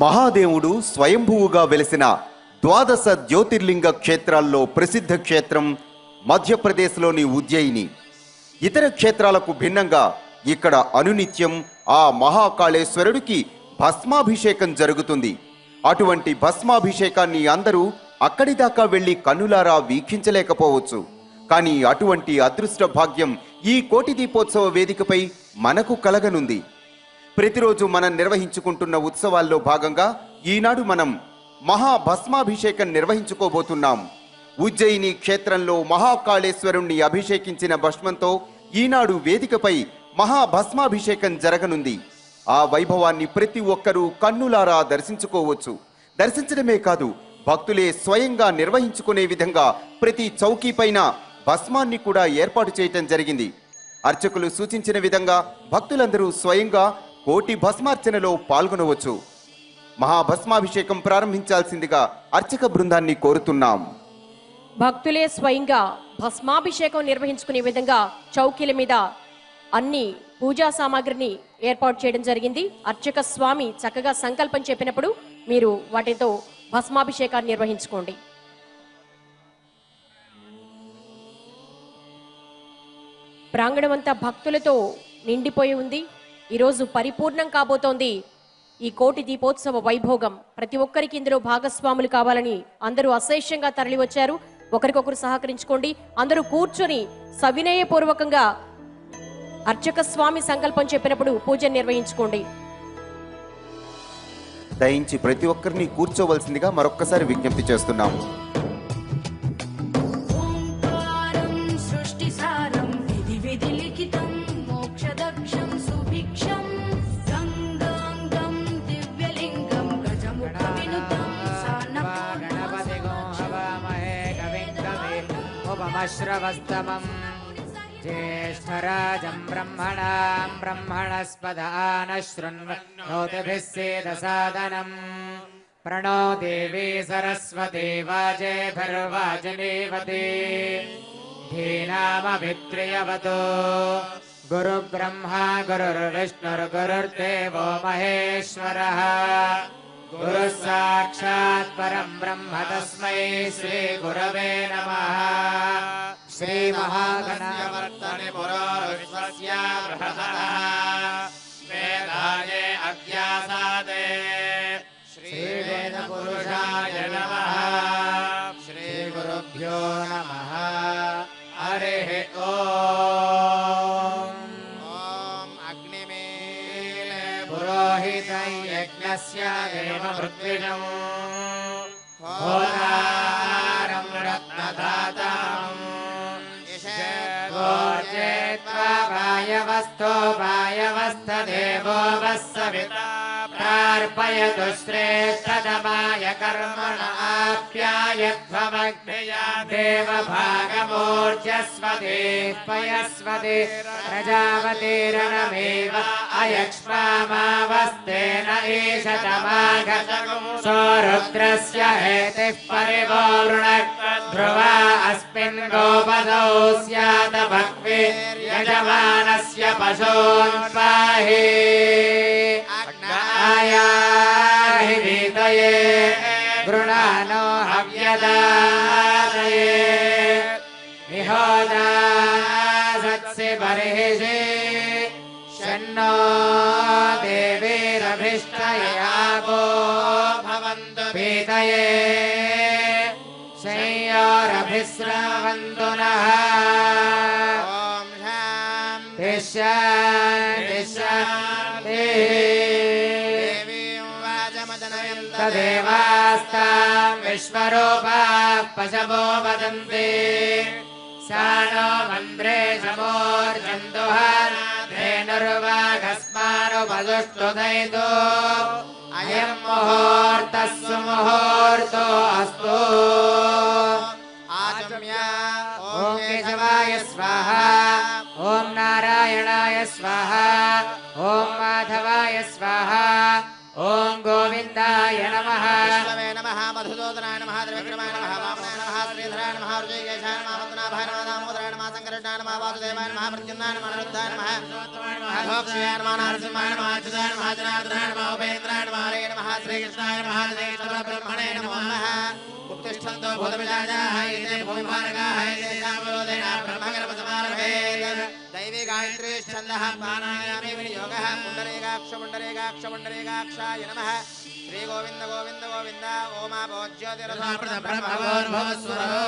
మహాదేవుడు స్వయంభువుగా వెలిసిన ద్వాదశ జ్యోతిర్లింగ క్షేత్రాల్లో ప్రసిద్ధ క్షేత్రం మధ్యప్రదేశ్లోని ఉజ్జయిని. ఇతర క్షేత్రాలకు భిన్నంగా ఇక్కడ అనునిత్యం ఆ మహాకాళేశ్వరుడికి భస్మాభిషేకం జరుగుతుంది. అటువంటి భస్మాభిషేకాన్ని అందరూ అక్కడి దాకా వెళ్లి కన్నులారా వీక్షించలేకపోవచ్చు. కానీ అటువంటి అదృష్ట భాగ్యం ఈ కోటి దీపోత్సవ వేదికపై మనకు కలగనుంది. ప్రతిరోజు మనం నిర్వహించుకుంటున్న ఉత్సవాల్లో భాగంగా ఈనాడు మనం మహాభస్మాభిషేకం నిర్వహించుకోబోతున్నాం. ఉజ్జయిని క్షేత్రంలో మహాకాళేశ్వరుణ్ణి అభిషేకించిన భస్మంతో ఈనాడు వేదికపై మహాభస్మాభిషేకం జరగనుంది. ఆ వైభవాన్ని ప్రతి ఒక్కరూ కన్నులారా దర్శించుకోవచ్చు. దర్శించడమే కాదు, భక్తులే స్వయంగా నిర్వహించుకునే విధంగా ప్రతి చౌకీ పైన భస్మాన్ని కూడా ఏర్పాటు చేయటం జరిగింది. అర్చకులు సూచించిన విధంగా భక్తులందరూ స్వయంగా కోటి భస్మార్చనలో పాల్గొనవచ్చు. మహాభస్మాభిషేకం ప్రారంభించాల్సిందిగా అర్చక బృందాన్ని కోరుతున్నాం. భక్తులే స్వయంగా భస్మాభిషేకం నిర్వహించుకునే విధంగా చౌకీల మీద అన్ని పూజా సామాగ్రిని ఏర్పాటు చేయడం జరిగింది. అర్చక స్వామి చక్కగా సంకల్పం చెప్పినప్పుడు మీరు వాటితో భస్మాభిషేకాన్ని నిర్వహించుకోండి. ప్రాంగణమంతా భక్తులతో నిండిపోయి ఉంది. ఈరోజు పరిపూర్ణం కాబోతోంది ఈ కోటి దీపోత్సవ వైభోగం. ప్రతి ఒక్కరికి ఇందులో భాగస్వాములు కావాలని అందరూ అశేషంగా తరలి వచ్చారు. ఒకరికొకరు సహకరించుకోండి. అందరూ కూర్చొని సవినయపూర్వకంగా అర్చక స్వామి సంకల్పం చెప్పినప్పుడు పూజ నిర్వహించుకోండి. దయించి ప్రతి ఒక్కరిని కూర్చోవలసిందిగా మరొక్కసారి విజ్ఞప్తి చేస్తున్నాము. श्रवस्तमं ज्येष्ठराजं ब्रह्मणां ब्रह्मणस्पदानः शृण्वन्नोतिभिः सेदसादनं प्रणो देवी सरस्वती वाजेभिर्वाजनीवती धीनामभित्र्यवतो गुरुब्रह्मा गुरुर्विष्णुर्गुरुर्देवो महेश्वरः गुरुः साक्षात् परं ब्रह्म तस्मै श्री गुरवे नमः। श्री महागणावर्तने पुरोर्विश्वस्य बृहतः वेदाये अध्यासादे श्री वेदपुरुषाय नमः। श्री गुरुभ्यो नमः। हरिः ओम्। अग्निमीले पुरोहितं यज्ञस्य देव पृथ्वीजं होतारं रत्नदाताम् वायवस्थो वायवस्थदेवो वस्सविता प्रार्पयतु श्रेष्ठतमाय कर्मण आप्यायध्वमग्नया देवभागमूर्जस्वते पयस्वते प्रजापतिरणमेव अयक्ष्मामावस्तेन ईशतमागतम् सौरुद्रस्य हेतिः परिपूर्ण ध्रुवा अस्मिन् गोपदौ स्यात् भक्तिर्यजमानस्य पशून् पाहि आयाहि वीतये गृणानो हव्यदातये निहोदासत्सि बर्हिषि शन्नो देवीरभिष्टयापो भवन्तु पीतये शय्योरभिस्रवन्तु नः। तदेवास्तां विश्वरूपाः पशवो वदन्ति सा नो मन्द्रे समोर्जन्तुः धेनुर्वाघस्मानुपदुष्टुदयितो अयं मुहूर्तः सुमुहूर्तो अस्तु। आचम्य ॐ केशवाय स्वाहा ॐ नारायणाय स्वाहा ॐ माधवाय स्वाहा ओम गोविंदाय नमः। विष्णवे नमः। मधुसूदनाय नमः। त्रिविक्रमाय नमः। वामनाय नमः। श्रीधराय नमः। ऋषिकेशाय नमः। पद्मनाभाय नमः। दामोदराय नमः। సంకర్షణాయ నమః వాసుదేవాయ నమః ప్రద్యుమ్నాయ నమః అనిరుద్ధాయ నమః అధోక్షయాయ నమః నరసింహాయ నమః అచ్యుతాయ నమః జనార్దనాయ నమః ఉపేంద్రాయ నమః హరే నమః శ్రీకృష్ణాయ నమః బ్రహ్మణే నమో నమః उत्तिष्ठन्तो भूतविजाजाः एते भूमिभारकाः एतेषामरोधेन ब्रह्मकर्मसमारभेत् दैवी गायत्री छन्दः प्राणायामे विनियोगः पुण्डरीकाक्षाय नमः श्रीगोविन्द गोविन्द गोविन्द ओमाभोज्योतिरथोर्भवस्वरो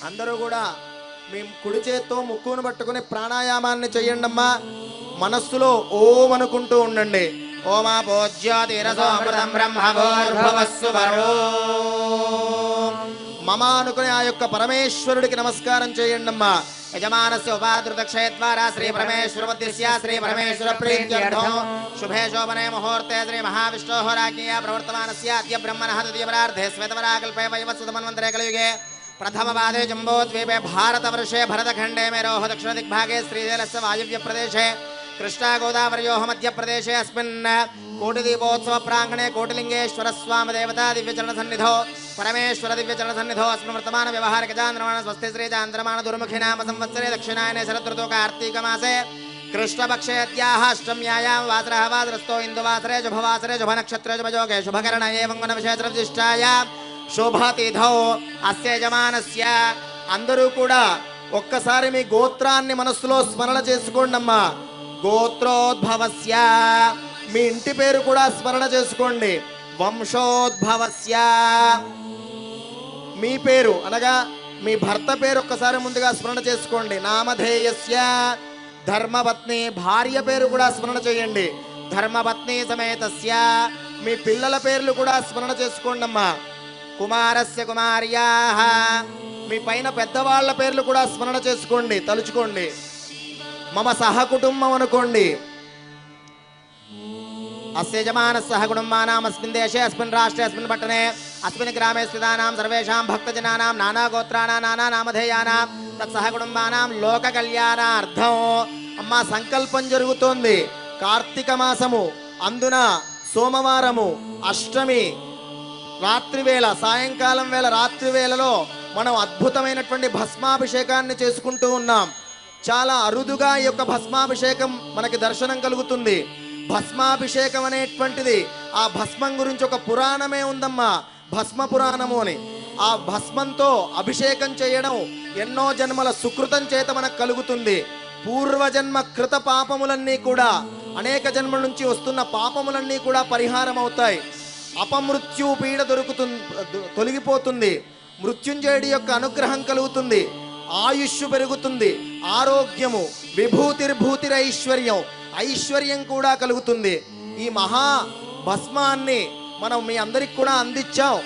అందరూ కూడా మీ కుడి చేత్తో ముక్కును పట్టుకుని ప్రాణాయామాన్ని చేయండి అమ్మా మనస్సులో ఓం అనుకుంటూ ఉండండి ఓమా భోజ్యోతిరసోమృతం బ్రహ్మభోర్భవస్సువరో మమ అనుకుని ఆ యొక్క పరమేశ్వరుడికి నమస్కారం చేయండి అమ్మా యజమానస్య ఉపాధృత క్షయద్వారా శ్రీ పరమేశ్వరమధ్యస్య శ్రీ పరమేశ్వర ప్రీత్యర్థం శుభే శోభనే ముహూర్తే శ్రీ మహావిష్ణోః రాజ్ఞయ ప్రవర్తమానస్య అద్య బ్రహ్మణః ద్వితీయపరార్ధే శ్వేతవరాకల్పే వైవస్వతమన్వంతరే కలియుగే प्रथमपादे जम्बोद्वीपे भारतवर्षे भरतखण्डे मेरोः दक्षिणदिग्भागे श्रीशैलस्य वायव्य प्रदेशे कृष्णा गोदावरयोः मध्यप्रदेशे अस्मिन् कोटिदीपोत्सव प्राङ्गणे कोटिलिङ्गेश्वर स्वामी देवता दिव्यचरणसन्निधौ परमेश्वर दिव्यचरणसन्निधौ अस्मिन् वर्तमान व्यवहारिक चान्द्रमाण स्वस्ति श्री चान्द्रमाण दुर्मुखी नाम संवत्सरे दक्षिणायने शरदृतौ कार्तीकमासे कृष्णपक्षे अद्याः अष्टम्यायां वासरः वासरस्थो इन्दुवासरे शुभवासरे शुभनक्षत्रे शुभयोगे शुभकरणे एवं गुणविशेषप्रतिष्ठायां శోభాతిథౌ అస్య యజమానస్య అందరూ కూడా ఒక్కసారి మీ గోత్రాన్ని మనస్సులో స్మరణ చేసుకోండి అమ్మా గోత్రోద్భవస్య మీ ఇంటి పేరు కూడా స్మరణ చేసుకోండి వంశోద్భవస్య మీ పేరు అనగా మీ భర్త పేరు ఒక్కసారి ముందుగా స్మరణ చేసుకోండి నామధేయస్య ధర్మపత్ని భార్య పేరు కూడా స్మరణ చేయండి ధర్మపత్ని సమేతస్య మీ పిల్లల పేర్లు కూడా స్మరణ చేసుకోండి అమ్మా కుమారస్య కుమార్యాః మీ పైన పెద్దవాళ్ల పేర్లు కూడా స్మరణ చేసుకోండి తలుచుకోండి మమ సహకుటుంబం అనుకోండి అస్య యజమానస్య సహకుటుంబానాం అస్మిన్ దేశే అస్మిన్ రాష్ట్రే అస్మిన్ పట్టణే అస్మిన్ గ్రామే స్థితానాం సర్వేషాం భక్తజనానాం నానా గోత్రాణాం నానా నామధేయానాం తత్సహకుటుంబానాం లోక కళ్యాణార్థం అమ్మ సంకల్పం జరుగుతోంది కార్తీక మాసము అందున సోమవారము అష్టమి రాత్రివేళ సాయంకాలం వేళ రాత్రివేళలో మనం అద్భుతమైనటువంటి భస్మాభిషేకాన్ని చేసుకుంటూ ఉన్నాం చాలా అరుదుగా ఈ యొక్క భస్మాభిషేకం మనకి దర్శనం కలుగుతుంది భస్మాభిషేకం అనేటువంటిది ఆ భస్మం గురించి ఒక పురాణమే ఉందమ్మా భస్మ పురాణము అని ఆ భస్మంతో అభిషేకం చేయడం ఎన్నో జన్మల సుకృతం చేత మనకు కలుగుతుంది పూర్వజన్మ కృత పాపములన్నీ కూడా అనేక జన్మల నుంచి వస్తున్న పాపములన్నీ కూడా పరిహారం అవుతాయి అపమృత్యు పీడ తొలగిపోతుంది మృత్యుంజయుడి యొక్క అనుగ్రహం కలుగుతుంది ఆయుష్ పెరుగుతుంది ఆరోగ్యము విభూతిర్భూతిరైశ్వర్యం ఐశ్వర్యం కూడా కలుగుతుంది ఈ మహా భస్మాన్ని మనం మీ అందరికి కూడా అందించాం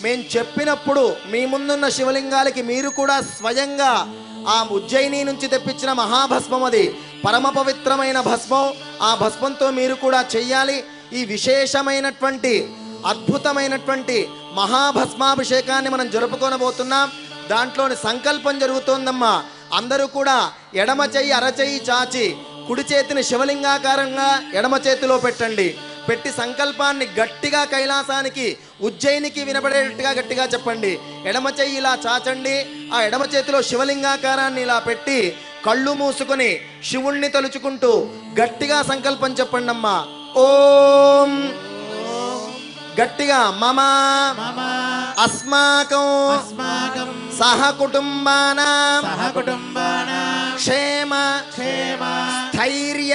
మేము చెప్పినప్పుడు మీ ముందున్న శివలింగాలకి మీరు కూడా స్వయంగా ఆ ఉజ్జయిని నుంచి తెప్పించిన మహాభస్మం అది పరమ పవిత్రమైన భస్మం ఆ భస్మంతో మీరు కూడా చెయ్యాలి ఈ విశేషమైనటువంటి అద్భుతమైనటువంటి మహాభస్మాభిషేకాన్ని మనం జరుపుకొనబోతున్నాం దాంట్లోని సంకల్పం జరుగుతోందమ్మా అందరూ కూడా ఎడమ చెయ్యి అరచెయ్యి చాచి కుడి చేతిని శివలింగాకారంగా ఎడమ చేతిలో పెట్టండి పెట్టి సంకల్పాన్ని గట్టిగా కైలాసానికి ఉజ్జయినికి వినబడేటట్టుగా గట్టిగా చెప్పండి ఎడమ చెయ్యి ఇలా చాచండి ఆ ఎడమ చేతిలో శివలింగాకారాన్ని ఇలా పెట్టి కళ్ళు మూసుకొని శివుణ్ణి తలుచుకుంటూ గట్టిగా సంకల్పం చెప్పండి అమ్మా ఓం గట్టిగా మమ అస్మాకం సహకుటుంబానాం క్షేమ స్థైర్య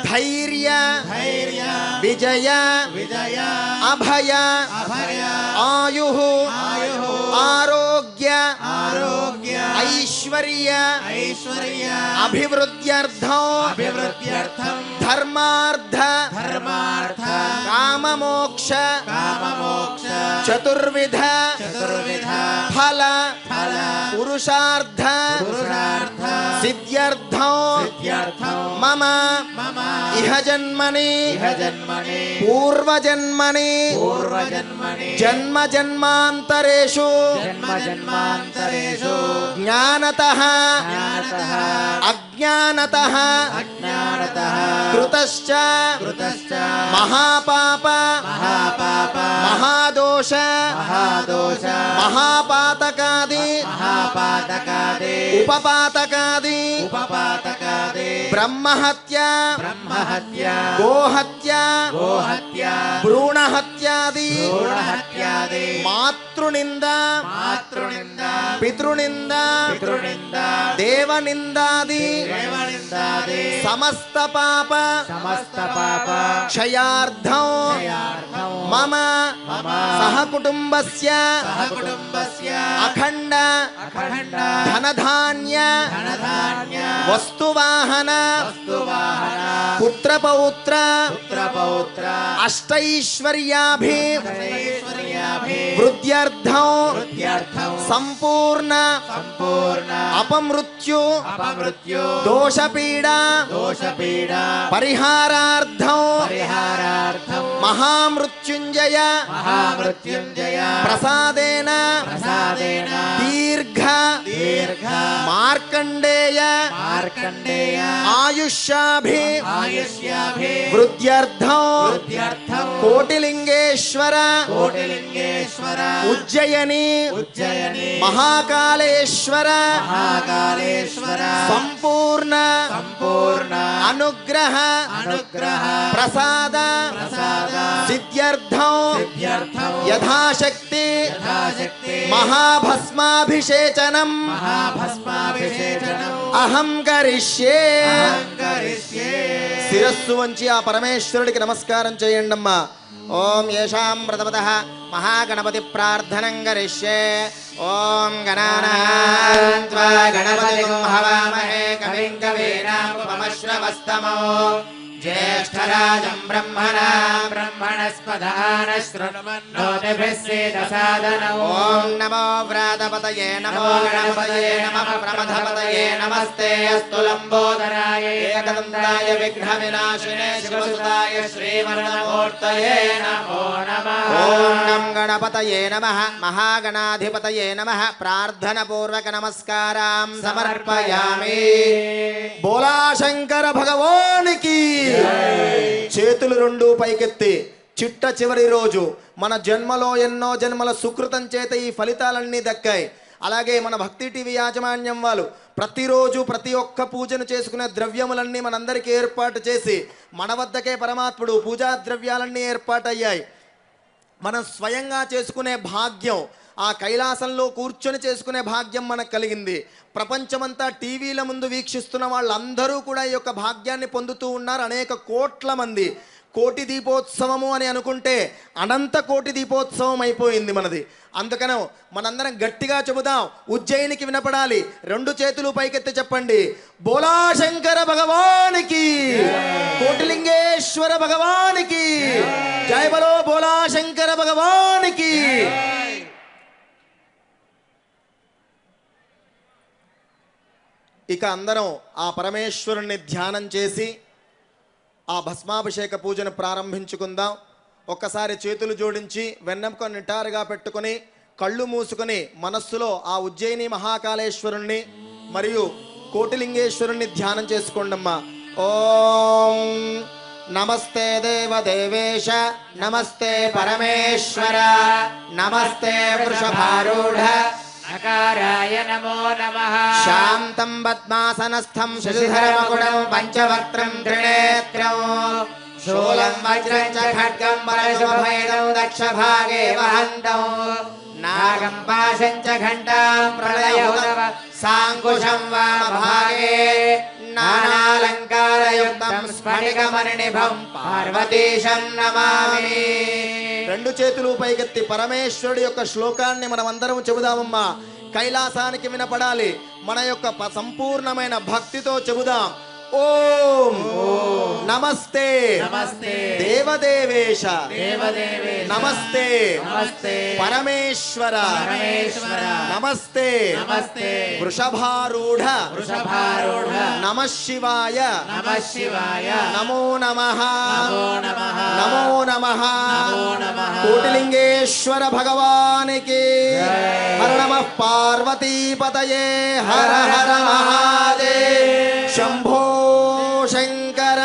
ధైర్య విజయ అభయ ఆయు ఆరోగ్య ఐశ్వర్య అభివృద్ధ్యర్థం ధర్మార్థ కామమోక్ష చతుర్విధ ఫల పురుషార్థ సిద్ధ్యర్థం మమ ఇహ జన్మని పూర్వజన్మని జన్మ జన్మాంతరేషు జ్ఞానతః అజ్ఞానతః కృతశ్చ మహాపాప మహాదోష మహాపాతక మహాపాతకాది మహాపాతకాదే ఉపపాతకాది ఉపపాతకాదే బ్రహ్మహత్య బ్రహ్మహత్య గోహత్య గోహత్య భ్రూణహత్యాది భ్రూణహత్యాదే మాతృనింద మాతృనింద పితృనింద పితృనింద దేవనిందాది దేవనిందాదే సమస్త పాప సమస్త పాప క్షయార్థం క్షయార్థం మమ మమ సహకుటుంబస్య సహకుటుంబస్య అఖండ అఖండ ధనధాన్య ధనధాన్య వస్తువాహన వస్తువాహన పుత్రపౌత్ర పుత్రపౌత్ర అష్టైశ్వర్యాభి అష్టైశ్వర్యాభి వృద్ధ్యర్థం వృద్ధ్యర్థం సంపూర్ణ సంపూర్ణ అపమృత్యు అపమృత్యు దోషపీడ దోషపీడ పరిహారార్థం పరిహారార్థం మహామృత్యుంజయ మహామృత్యుంజయ ప్రసాదేన ప్రసాదేన దీర్ఘ దీర్ఘ మార్కండేయ మార్కండేయ ఆయుష్యాభి ఆయుష్యాభి వృద్ధ్యర్థం వృద్ధ్యర్థం కోటిలింగేశ్వర కోటిలింగేశ్వర ఉజ్జయిని ఉజ్జయిని మహాకాళేశ్వర మహాకాళేశ్వర సంపూర్ణ సంపూర్ణ అనుగ్రహ అనుగ్రహ ప్రసాద ప్రసాద సిద్ధ్యర్థం సిద్ధ్యర్థం యథాశక్తి యథాశక్తి మహాభస్మాభిషేచనం మహాభస్మాభిషేచనం అహం కరిష్యే కరిష్యే శిరస్సు వంచి ఆ పరమేశ్వరుడికి నమస్కారం చేయండి అమ్మా. ఓం యేషాం ప్రథమతః మహాగణపతి ప్రార్థనం కరిష్యే. ఓం గణానాం త్వా గణపతిం హవామహే కవిం కవీనాముపమశ్రవస్తమో జ్యేష్ఠరాజం బ్రహ్మణాం బ్రహ్మణస్పదాన శృణ్వన్నోతిభిः సేదసాదనో ఓం నమో వ్రాతపతయే నమో గణపతయే నమః ప్రమథపతయే నమస్తే అస్తు లంబోదరాయ ఏకదంతాయ విఘ్న వినాశినే శివసుతాయ శ్రీవరణమూర్తయే నమో నమః. ఓం నం గణపతయే నమః మహాగణాధిపతయే నమః ప్రార్థన పూర్వక నమస్కారం సమర్పయామి. బోలా శంకర భగవానికి చేతులు రెండు పైకెత్తి చిట్ట చివరి రోజు మన జన్మలో ఎన్నో జన్మల సుకృతం చేత ఈ ఫలితాలన్నీ దక్కాయి. అలాగే మన భక్తి టీవీ యాజమాన్యం వాళ్ళు ప్రతిరోజు ప్రతి ఒక్క పూజను చేసుకునే ద్రవ్యములన్నీ మనందరికీ ఏర్పాటు చేసి మన వద్దకే పరమాత్ముడు పూజా ద్రవ్యాలన్నీ ఏర్పాటయ్యాయి. మనం స్వయంగా చేసుకునే భాగ్యం, ఆ కైలాసంలో కూర్చొని చేసుకునే భాగ్యం మనకు కలిగింది. ప్రపంచమంతా టీవీల ముందు వీక్షిస్తున్న వాళ్ళందరూ కూడా ఈ యొక్క భాగ్యాన్ని పొందుతూ ఉన్నారు. అనేక కోట్ల మంది. కోటి దీపోత్సవము అని అనుకుంటే అనంత కోటి దీపోత్సవం అయిపోయింది మనది. అందుకనే మనందరం గట్టిగా చెబుదాం, ఉజ్జయినికి వినపడాలి. రెండు చేతులు పైకెత్తి చెప్పండి, బోలా శంకర భగవానికి, కోటిలింగేశ్వర భగవానికి జై బలో బోలా శంకర భగవానికి. ఇక అందరం ఆ పరమేశ్వరుణ్ణి ధ్యానం చేసి ఆ భస్మాభిషేక పూజను ప్రారంభించుకుందాం. ఒక్కసారి చేతులు జోడించి వెన్నెముక నిటారుగా పెట్టుకొని కళ్ళు మూసుకొని మనస్సులో ఆ ఉజ్జయిని మహాకాళేశ్వరుణ్ణి మరియు కోటిలింగేశ్వరుణ్ణి ధ్యానం చేసుకోండమ్మా. ఓం నమస్తే దేవదేవేశ, నమస్తే పరమేశ్వర, నమస్తే వృషభారూఢ నకారాయ నమో నమః. శాంతం పద్మాసనస్థం శశిధరమకుడం పంచవక్త్రం త్రినేత్రం శూలం వజ్రం చ ఖడ్గం పరశుభైదం దక్షభాగే వహంతం నాగం పాశం చ ఘంటాం ప్రళయోదవ సాంకుశం వామభాగే నానాలంకారయుక్తం స్ఫటికమణినిభం పార్వతీశం నమామి. రెండు చేతులు పైకెత్తి పరమేశ్వరుడి యొక్క శ్లోకాన్ని మనం అందరం చెబుదామమ్మా. కైలాసానికి వినపడాలి. మన యొక్క సంపూర్ణమైన భక్తితో చెబుదాం. ఓం నమస్తే నమస్తే దేవదేవేశ, దేవదేవేశ నమస్తే నమస్తే పరమేశ్వర, పరమేశ్వర నమస్తే నమస్తే వృషభారూఢ వృషభారూఢ నమః శివాయ, నమః శివాయ నమో నమః, నమో నమః నమో నమః, నమో నమః. కోటిలింగేశ్వర భగవానికి హర నమః పార్వతీపతయే హర హర మహాదేవ్ శంభో శంకర.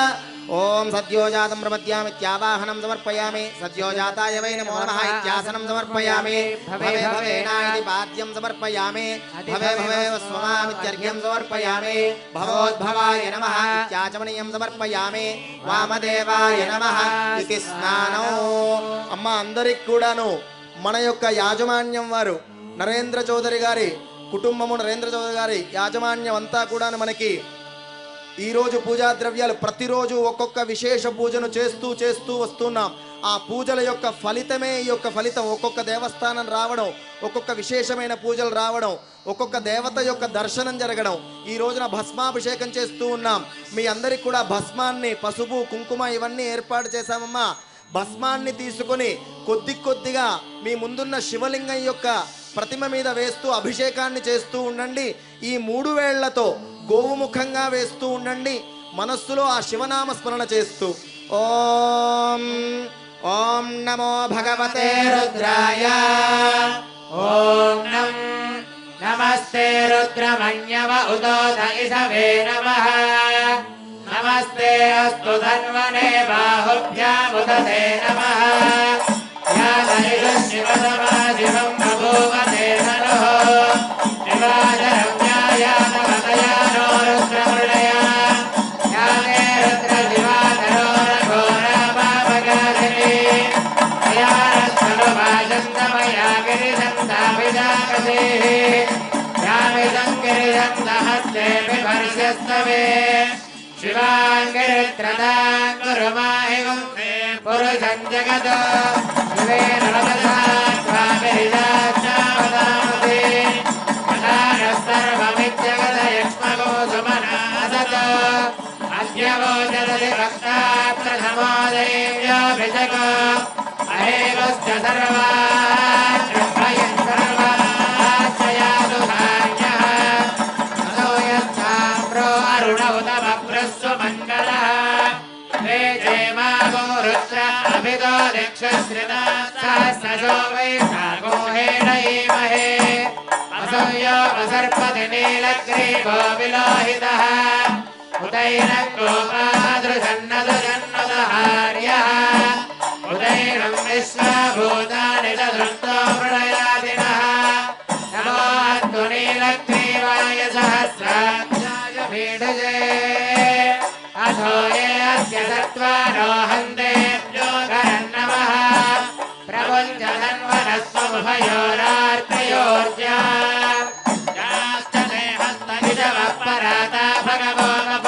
ఓం सद्योजातं प्रपद्यामित्यावाहनं समर्पयामि सद्योजाताय वै नमो नमः इत्यासनं समर्पयामि भवे भवेनायति पाद्यं समर्पयामि भवे भवे स्वमामित्यर्घ्यं समर्पयामि भवोद्भवाय नमः इत्याचमनीयं समर्पयामि वामदेवाय नमः इति स्नानौ అమ్మ అందరికి కూడాను మన యొక్క యాజమాన్యం వారు నరేంద్ర చౌదరి గారి కుటుంబము నరేంద్ర చౌదరి గారి యాజమాన్యం అంతా కూడాను మనకి ఈరోజు పూజా ద్రవ్యాలు ప్రతిరోజు ఒక్కొక్క విశేష పూజను చేస్తూ వస్తున్నాం. ఆ పూజల యొక్క ఫలితమే ఈ యొక్క ఫలితం. ఒక్కొక్క దేవస్థానం రావడం, ఒక్కొక్క విశేషమైన పూజలు రావడం, ఒక్కొక్క దేవత యొక్క దర్శనం జరగడం. ఈ రోజున భస్మాభిషేకం చేస్తూ ఉన్నాం. మీ అందరికి కూడా భస్మాన్ని, పసుపు, కుంకుమ ఇవన్నీ ఏర్పాటు చేశామమ్మా. భస్మాన్ని తీసుకొని కొద్దిగా మీ ముందున్న శివలింగం యొక్క ప్రతిమ మీద వేస్తూ అభిషేకాన్ని చేస్తూ ఉండండి. ఈ 3 వేళ్లతో గోవుముఖంగా వేస్తూ ఉండండి. మనస్సులో ఆ శివనామ స్మరణ చేస్తూ ఓం ఓం నమో భగవతే రుద్రాయ ఓం నమస్తే రుద్రమన్యవ ఉదోత ఇషవే నమః నమస్తే అస్తు ధన్వనే బాహుభ్యాముదతే నమః యాదైషు శివసమాశివం బభూవతే నరః శివాజరమ్యాయానవతయానో రుద్రమృళయా యాదే రుద్రశివాధరోరఘోరాపాపగాధిని అయారస్తనుభాషంతమయా గిరిశంతాభిజాకసేః యామిదం గిరిశంతహస్తే బిభర్ష్యస్తవే శివాంగిరిత్రదాం గురుమాహివం పురుషం జగతో శివేన వదసాత్వాభిరిజాచావదామసి సర్వమిత్యగదయక్ష్మగో సుమనాసతో అద్యవోచదసి భక్తా ప్రథమోదైవ్యోభిషకో అహేవశ్చ సర్వాన్ బ్రహ్మయం సర్వాశ్చయాదు ధాన్యః అదో యత్సామ్రో అరుణౌతమప్రస్సు మంగళః వేజేమాగో రుద్ర అభిదో దక్షశ్రితా సహస్రశో వైశాఖో హేణయీమహే అసూయో వసర్పతి నీలగ్రీవో విలోహితః ఉదైనం గోపాదృశన్నదుజన్మదహార్యః ఉదైనం విశ్వభూతాని దృష్టో ప్రళయాదినః నమో అస్తు నీలగ్రీవాయ సహస్రాక్షాయ మీఢుజే అథో ఏ అస్య సత్వానో హంతేభ్యో గరన్నమః ప్రపంచధన్వనస్వముభయోరార్తయోర్జా యాస్తతే హస్తనిజవః పరాతా భగవో మప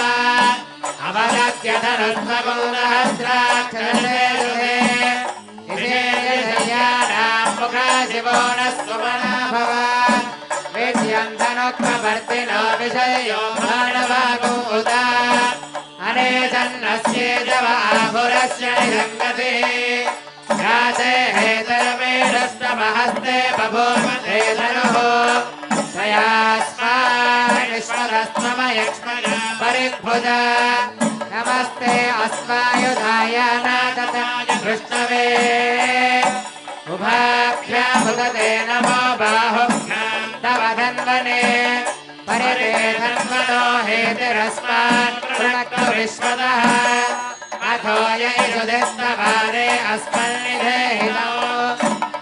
అవదత్య ధనుస్వగుణహస్రాక్షరసేరుదే విశేషయానాం ముఖా శివో నః సుమనా భవ విద్యంధనోక్మవర్తినో విషయో మానవాగూతా అనేసన్నస్యేజవ ఆభురస్య నిసంగతి యాతే హేతరమేఢస్తమహస్తే బభూవతే ధనుః తయాస్మానిశ్వరస్మమయక్ష్మణ పరిద్భుజ నమస్తే అస్మాయుధాయ నాతతాయ కృష్ణవే ఉభాభ్యాముదతే నమో బాహుభ్యాం తవ ధన్వనే పరితే ధన్వనో హేతిరస్మాన్ ప్రణక్తు విశ్వదః అథో యైషుధిస్తవారే అస్మన్నిధేహితో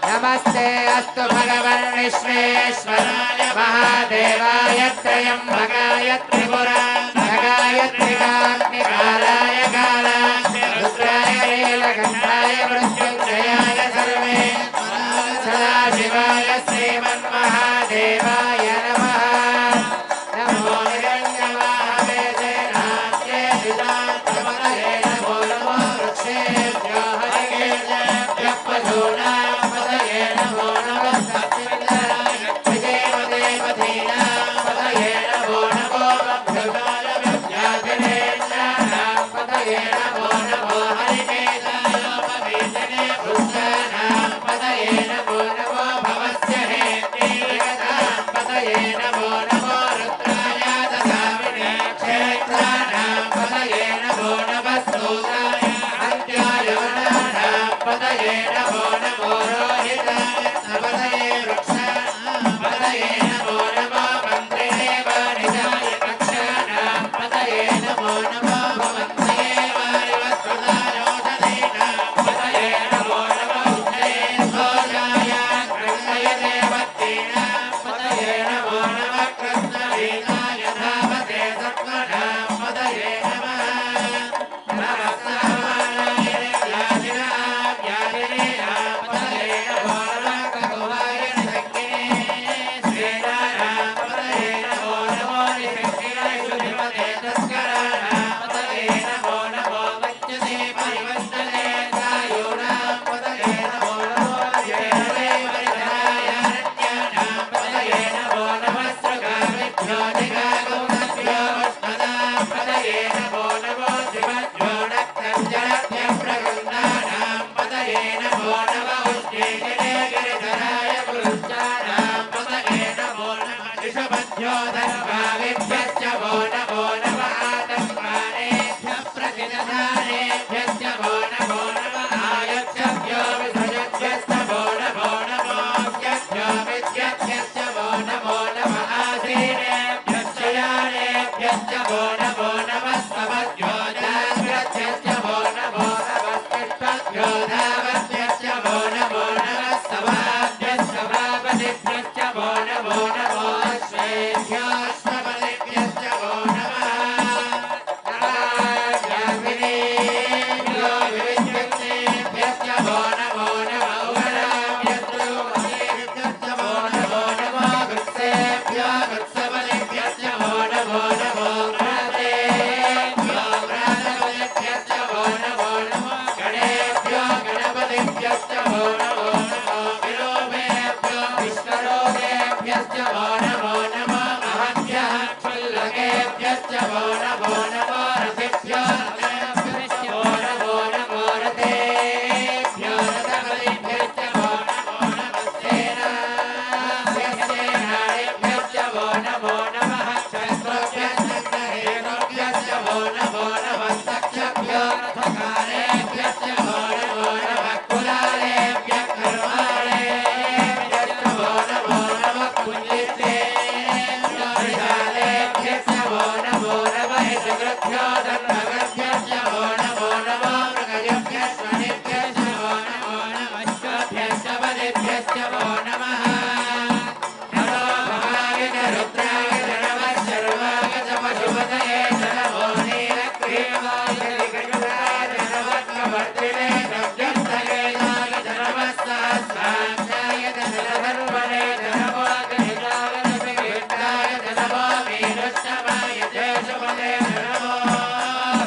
నమస్తే అస్తు భగవన్ విశ్వేశ్వరాయ మహాదేవాయ త్రయంబకాయ త్రిపురాయ త్రికాగ్నికాలాయ కాలాయ రుద్రాయ నీలకంఠాయ మృత్యుంజయాయ సర్వే సదాశివాయ శ్రీమన్మహాదేవాయ నమః నమో నిరంజనాయ సేనాస్యే విజాతమనయే నమో నమో వృక్షేభ్యో హరికేభ్యః పశూనాం పతయే నమో నమః సత్యవిందరాయ విజయవదేవధీనాం పతయే నమో నమో బభ్రుతాయ విద్యాధినేత్రాణాం పతయే నమో నమో హరికేశాయోపవేశనే పుష్టానాం పతయే నమో నమో భవస్య హేతే జగతాం పతయే నమో నమో రుద్రాయ దదామినే క్షేత్రాణాం పతయే నమో నమః స్తోత్రాయ అంత్యాయవనానాం పతయే నమో నమో రోహితాయ పతయే వృక్షాణాం పతయే నమో నమో మంత్రిణే వారిజాయ కక్షాణాం పతయే నమో నమో భవంతయే వారివస్వద धर्माविभ्यश्च वो नमो नमः आतन्वानेभ्यः प्रतिदधानेभ्यश्च वो नमो नमः आयच्छभ्यो विसृजभ्यश्च वो नमो नमोऽभ्यभ्यो विद्यभ्यश्च वो नमो नमः आसीनेभ्यश्च यानेभ्यश्च वो नमो नमः स्तवभ्यो जाग्रभ्यश्च वो नमो नमः तिष्ठभ्यो धावभ्यश्च वो नमो नमः स्तवाभ्यश्च वापतिभ्यश्च वो नमो नमो अश्वेभ्योऽश्वपतिभ्यश्च वो नमः नवाभ्याभिनेभ्यो विविध्यन्तेभ्यश्च वो नमो नमः उगराभ्यश्च वो नमो नमः वृत्सेभ्यो वृत्सपतिभ्यश्च वो नमो नमो व्रातेभ्यो व्रातपतिभ्यश्च वो नमो नमः गणेभ्यो गणपतिभ्यश्च वो नमो नमः विलोमेभ्यो विश्वरोगेभ्यश्च वो नमो नमः महभ्यः क्षुल्लकेभ्यश्च वो नमो नमः रथेभ्यो रथेभ्यश्च वो नमो नमो रथेभ्यो रथपतिभ्यश्च वो नमो नमः सेनाभ्यश्च सेनानिभ्यश्च वो नमो नमः क्षत्रोभ्यश्च हेतुभ्यश्च वो नमो नमः दक्षभ्यो रथकारेभ्यश्च वो नमो नमः कुलालेभ्यः कर्मालेभ्यश्च वो नमो नमः पुण्येभ्यो विशालेभ्यश्च वो नमो नमः हितकृभ्यो धर्मगर्भ्यश्च वो नमो नमः मृगजभ्यश्च वणिभ्यश्च वो नमो नमः श्वभ्यश्च वदिभ्यश्च वो नमः नमो भवाय च रुद्राय च नमः शर्वाय च पशुपतये च नमो नीलग्रीवाय च निकटाय च नमः कवर्तिने नव्यस्तकेशाय च नमः सहस्राक्षाय च जलधर्मणे च नमो गणिताय च विघ्नाय च नमो मीनोत्तमाय च शुभदे च नमो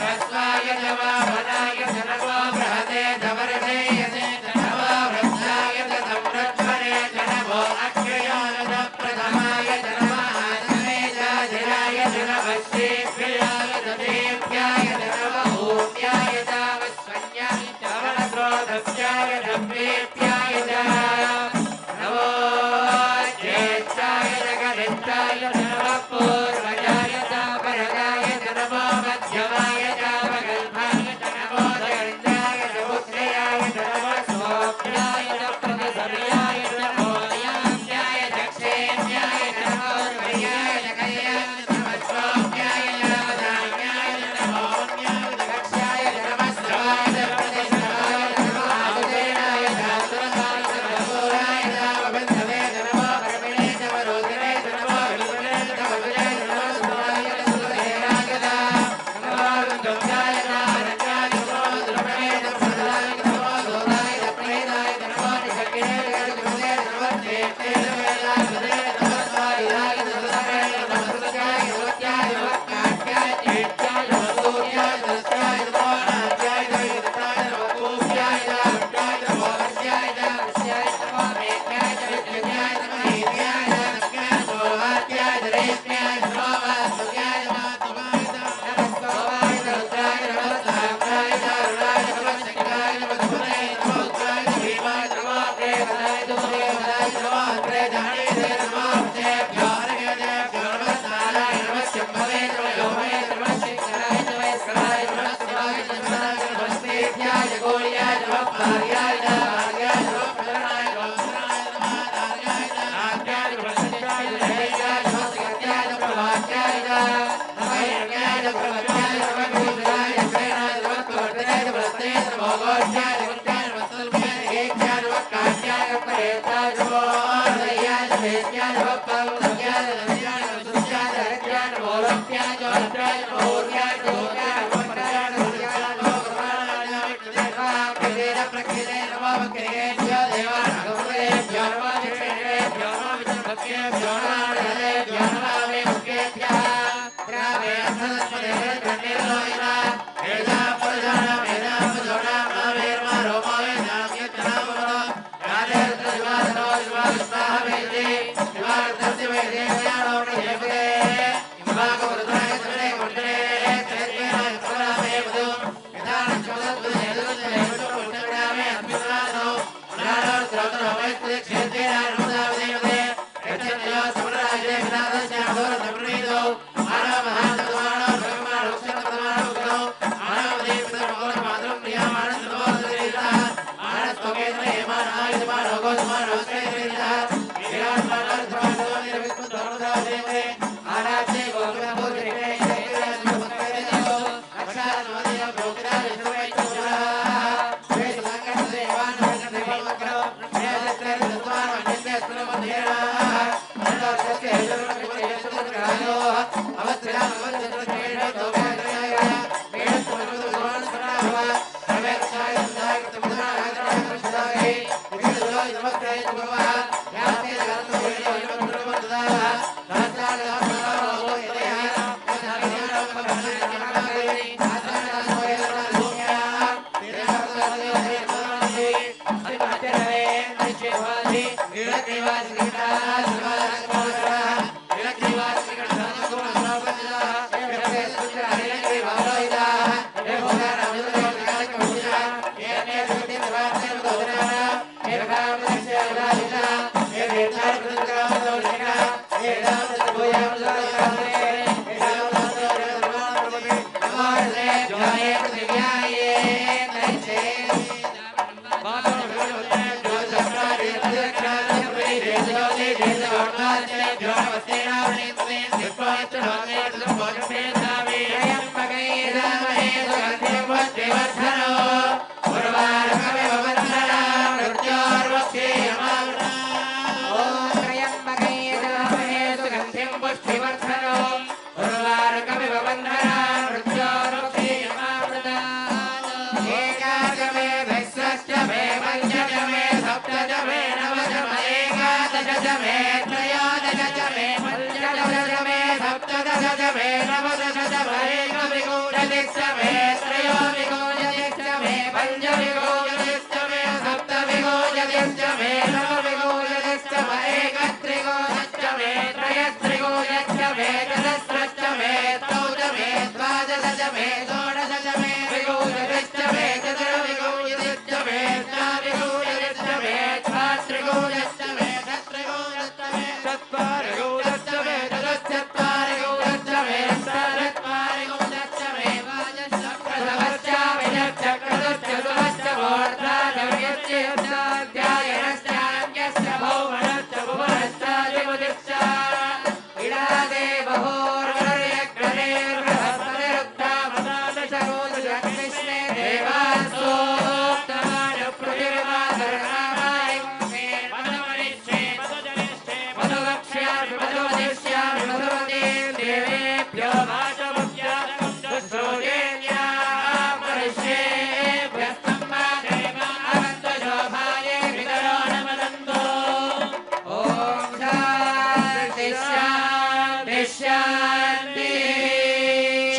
ह्रस्वाय च वामनाय च नमो बृहते च वर्धेय च नमो वृद्धाय च संरक्षणे च नमो अग्रयाय च प्रथमाय च नमः आत्मेजाधिराय च नमः श्रीप्रियाय च देव्याय च नमः ऊर्ध्याय च वस्वन्याय च वनस्रोतस्याय च प्रीत्याय च नमो ज्येष्ठाय च कनिष्ठाय च नमः पूर्वजाय च परजाय च नमो मध्यमाय च वगल्भाय च नमो दण्डाय च पुत्र्याय च नमः सोऽप्याय च प्रतिसर्याय च नमो याम्याय च क्षेम्याय च नमो वर्याय च कल्याय च नमः सोऽप्याय च वदाम्याय च नमो अन्याय च कक्ष्याय च नमः स्रवाय च प्रतिसर्वाय च नमो आहुतेनाय च सुरसाय च मधुराय च वबन्धवे च नमो परमिणे च वरोधिने च नमो विल्पने च वज्रे च नमो सुराय च सुरधेराय च नमो दुर्गाय च अरण्याय च नमो द्रवणे च प्रदाय च नमो दोराय च प्रेदाय च नमो निषक्किने च गुरुदे च नमो चेते च वेदाय च नमो स्वायुधाय च सुरधे च नमो सुरजाय च वत्याय च वक्काट्याय च चेत्याय च सूर्याय च रस्याय च नमो नाट्याय च विदताय च नमो कूप्याय च भट्टाय च नमो वस्याय च वस्याय च नमो मेघ्याय च विद्युत्याय च नमो हीत्याय च नक्याय च नमो वात्याय च रेत्याय च नमो वास्तव्याय च नमो तवाय च नमः स्तवाय च रुद्राय च नमः साम्राय च अरुणाय च नमः शक्राय च नमः धुमने च नमो रुद्राय च भीमाय च नमो प्रेमदाय च सूर्यवदाय च नमो अग्रे जाने च नमो वृक्षेभ्यो अर्घ्यदेभ्यो नमः स्नानाय च नमः शम्भवे च नमः योमये च नमः शिखराय च वैश्वराय च नमः शिवाय च नमः नमस्तेभ्याय च गौर्याय च नमः पार्याय च भार्याय च नमः प्रधानाय च वत्सराय च नमः नार्याय च आज्ञाय च प्रसन्नाय च हेयाय च नमः सत्याय च प्रभात्याय च नमः च प्रवत्याय च नमः भूतराय च प्रेणाय च नमः प्रवर्तनाय च प्रलस्ते च नमः गोष्ठाय च गुण्याय च वत्सल्भ्याय च हेक्ष्याय च नमः काट्याय च प्रेताय च नमो हृदयाय च भेद्याय च नमः पावनभ्याय च नद्याय च सुत्याय च हृद्याय च नमो रक्त्याय च वन्द्राय च नमो ऊर्ध्याय च दोर्याय च नमः पट्टाय च सूर्याय च नमो कर्माणाय च प्रकृतेन प्रकृते नमो वक्रेभ्यो देवानागमृतेभ्यो नमः विष्णुभ्यो नमः विष्णुभक्तेभ्यो नमः हृदयेभ्यो नमः मे मुखेभ्यः ग्रामे अर्थदस्पदे गण्डेर्लोहिना वेदाः पुरुषाणां वेदाः पुरुषाणां नामेर्मा रोमो वेदाः यत्तनामो राधेर्द्रशिवादनो शिवाविस्वाह वेदे शिवार्धस्य वेदे ज्ञानो प्रदेवते इमागोरुद्राय तमने कुण्डले त्रेत्वेनाय प्रदामे वदो विधानं चमदत्वदे दुरुत्तरे विष्णुपुण्यग्रामे अभ्युन्नादो पुराणो द्रौतरो वैस्त्रे क्षेत्रेण नमोदावदेवते यच्छन्यो समराय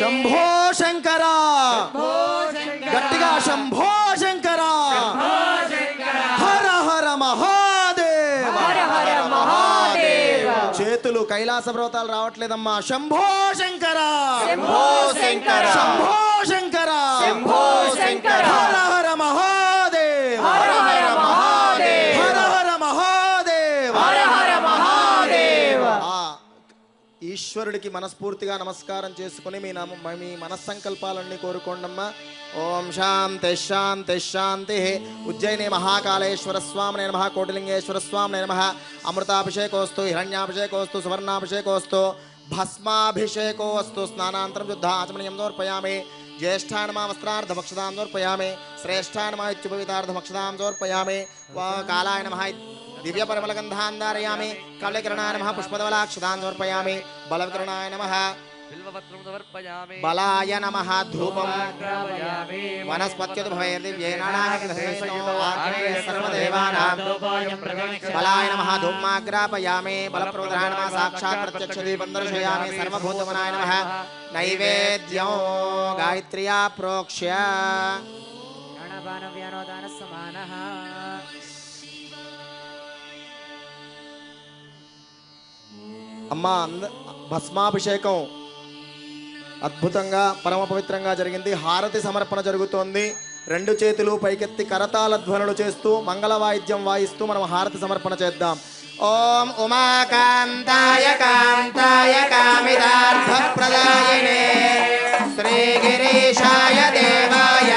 శంభో శంకర గట్టిగా శంభో శంకర హర హర మహాదేవ హర హర మహాదేవ. చేతులు కైలాస పర్వతాలు రావట్లేదమ్మా. శంభో శంకర శంభో శంకర. శంభో శంకర శంభో శంకర. హర హర మహాదేవ హర హర మహాదేవ. హర హర మహాదేవ హర హర మహాదేవ. ఈశ్వరుడికి మనస్ఫూర్తిగా నమస్కారం చేసుకుని మీ మనస్సంకల్పాలన్నీ కోరుకోండమ్మా. ఓం శాంతి శాంతి శాంతి. ఉజ్జయిని మహాకాళేశ్వర స్వామినే నమః. కోటిలింగేశ్వర స్వామినే నమః. అమృతాభిషేకోస్తు, హిరణ్యాభిషేకోస్తు, సువర్ణాభిషేకోస్తు, భస్మాభిషేకోస్తు. స్నానాంతరం శుద్ధాచమనీయం సమర్పయామి. జ్యేష్ఠాన్మా వస్త్రార్ధభక్షదాం సమర్పయామి. శ్రేష్ఠాన్మా ఇత్యుపవితార్ధభక్షదాం సమర్పయామి. కాలాయ నమః దివ్య పరిమళగంధాన్ ధారయామి. కవళకిరణాయ నమః పుష్పధవలాక్షదాన్ సమర్పయామి. బలవికరణాయ నమః బలాయ నమః ధూపం వనస్పత్యుత్ భవేర్దివ్యేనానాహ బలాయ నమః ధూమాగ్రాపయామి. బలప్రవదనాయ నమః సాక్షాత్ ప్రత్యక్ష దీపం దర్శయామి. సర్వభూతమనాయ నమః నైవేద్యం గాయత్ర్యా ప్రోక్ష్య అమ్మా. భస్మాభిషేకం అద్భుతంగా పరమ పవిత్రంగా జరిగింది. హారతి సమర్పణ జరుగుతోంది. రెండు చేతులు పైకెత్తి కరతాళ ధ్వనులు చేస్తూ మంగళ వాయిద్యం వాయిస్తూ మనం హారతి సమర్పణ చేద్దాం. ఓం ఉమాకాంతాయ కాంతాయ కామితార్థప్రదాయినే శ్రీగిరీశాయ దేవాయ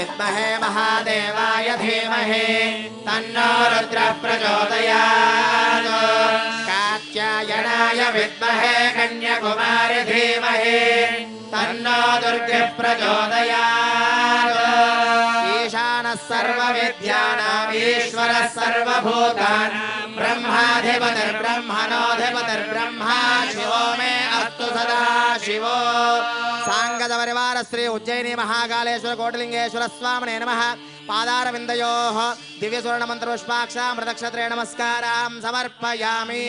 विद्महे महादेवाय धीमहि तन्नो रुद्रः प्रचोदयात् कात्यायनाय विद्महे कन्याकुमारी धीमहि तन्नो दुर्गः प्रचोदयात् ईशानः सर्वविद्यानाम् ईश्वरः सर्वभूतानां ब्रह्माधिपतिर्ब्रह्मणोऽधिपतिर्ब्रह्मा शिवो मे अस्तु सदा शिवो सांगद परिवार श्री उज्जयिनी महाकालेश्वर कोटिलिंगेश्वर स्वामिने नमः पादारविन्दयोः दिव्य स्वर्ण मंत्र पुष्पाक्षामृतक्षत्रे नमस्कारां समर्पयामि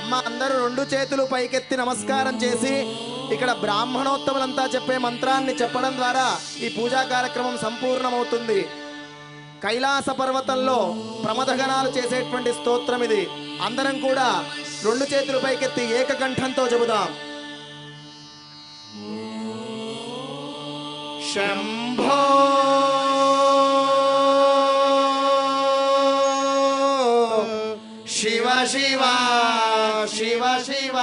అమ్మ అందరూ రెండు చేతులు పైకెత్తి నమస్కారం చేసి ఇక్కడ బ్రాహ్మణోత్తములంతా చెప్పే మంత్రాన్ని చెప్పడం ద్వారా ఈ పూజా కార్యక్రమం సంపూర్ణమవుతుంది. కైలాస పర్వతంలో ప్రమథగణాలు చేసేటువంటి స్తోత్రం ఇది. అందరం కూడా రెండు చేతులు పైకెత్తి ఏకకంఠంతో చెబుదాం. శంభో శివ శివ శివ శివ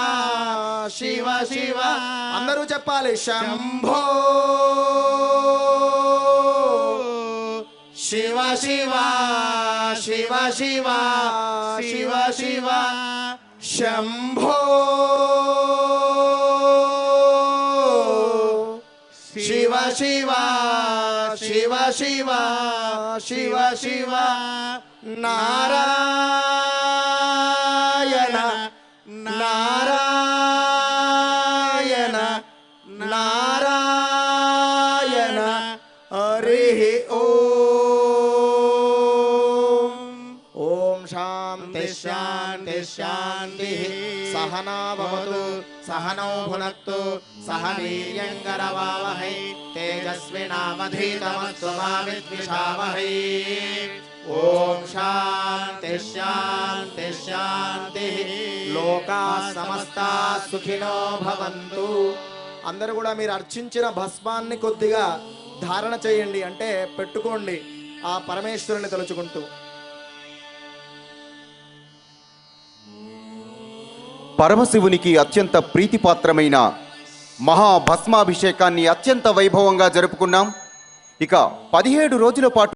శివ శివ అందరూ చెప్పాలి. శంభో శివ శివ శివ శివ శివ శివ శంభో శివ శివ శివ శివ శివ శివ నారాయణ నారాయణ నారాయణ హరి ఓం శాంతి శాంతి శాంతి సహనా భవతు సహనౌ భునక్తు సహ వీర్యంకరవావహై తేజస్వినావధీతమస్తు మా విద్విషావహై. ఓం శాంతి శాంతి శాంతి లోకా సమస్తా సుఖినో భవంతు. అందరూ కూడా మీరు అర్చించిన భస్మాన్ని కొద్దిగా ధారణ చేయండి, అంటే పెట్టుకోండి ఆ పరమేశ్వరుని తలుచుకుంటూ. పరమశివునికి అత్యంత ప్రీతిపాత్రమైన మహాభస్మాభిషేకాన్ని అత్యంత వైభవంగా జరుపుకున్నాం. ఇక 17 రోజుల పాటు